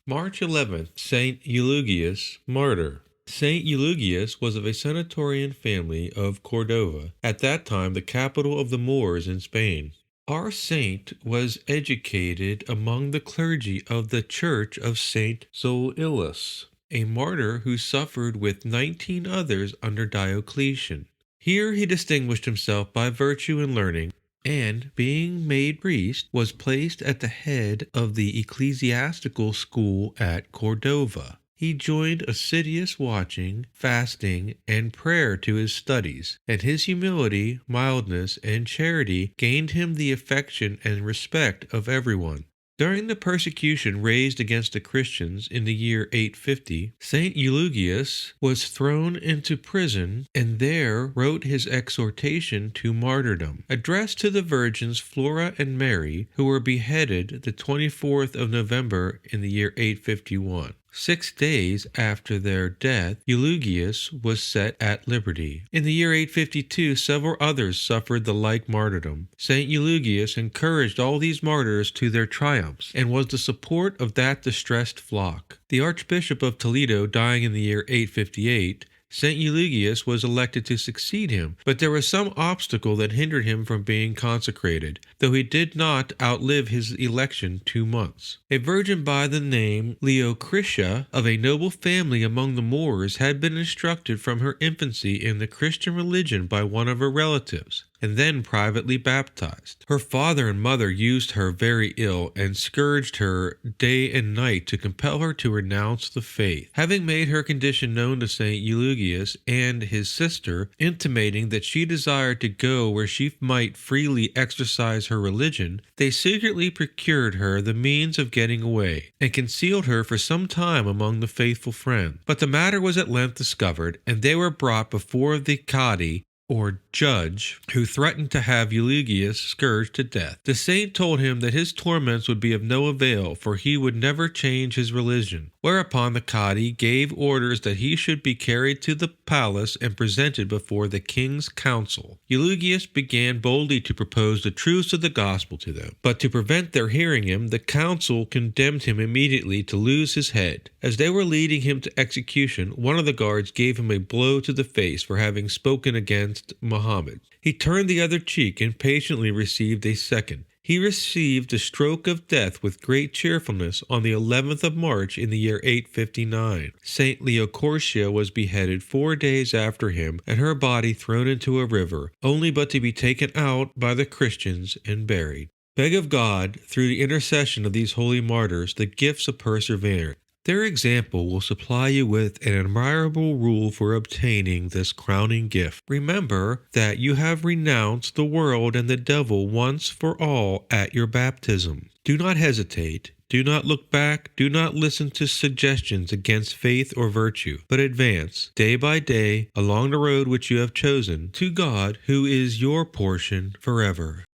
March 11th, Saint Eulogius, Martyr. Saint Eulogius was of a senatorian family of Cordoba, at that time the capital of the Moors in Spain. Our saint was educated among the clergy of the Church of Saint Eulogius, a martyr who suffered with 19 others under Diocletian. Here he distinguished himself by virtue and learning, and, being made priest, was placed at the head of the ecclesiastical school at Cordoba. He joined assiduous watching, fasting, and prayer to his studies, and his humility, mildness, and charity gained him the affection and respect of everyone. During the persecution raised against the Christians in the year 850, Saint Eulogius was thrown into prison and there wrote his exhortation to martyrdom, addressed to the virgins Flora and Mary, who were beheaded the 24th of November in the year 851. 6 days after their death, Eulogius was set at liberty. In the year 852, several others suffered the like martyrdom. Saint Eulogius encouraged all these martyrs to their triumphs, and was the support of that distressed flock. The Archbishop of Toledo dying in the year 858, Saint Eulogius was elected to succeed him, but there was some obstacle that hindered him from being consecrated, though he did not outlive his election 2 months. A virgin by the name Leocritia, of a noble family among the Moors, had been instructed from her infancy in the Christian religion by one of her relatives, and then privately baptized. Her father and mother used her very ill, and scourged her day and night to compel her to renounce the faith. Having made her condition known to Saint Eulogius and his sister, intimating that she desired to go where she might freely exercise her religion, they secretly procured her the means of getting away, and concealed her for some time among the faithful friends. But the matter was at length discovered, and they were brought before the Cadi, or judge, who threatened to have Eulogius scourged to death. The saint told him that his torments would be of no avail, for he would never change his religion. Whereupon the Cadi gave orders that he should be carried to the palace and presented before the king's council. Eulogius began boldly to propose the truths of the gospel to them, but to prevent their hearing him, the council condemned him immediately to lose his head. As they were leading him to execution, one of the guards gave him a blow to the face for having spoken against Muhammad. He turned the other cheek and patiently received a second. He received the stroke of death with great cheerfulness on the 11th of March in the year 859. Saint Leocritia was beheaded 4 days after him, and her body thrown into a river, only but to be taken out by the Christians and buried. Beg of God, through the intercession of these holy martyrs, the gifts of perseverance. Their example will supply you with an admirable rule for obtaining this crowning gift. Remember that you have renounced the world and the devil once for all at your baptism. Do not hesitate. Do not look back. Do not listen to suggestions against faith or virtue, but advance, day by day, along the road which you have chosen, to God, who is your portion forever.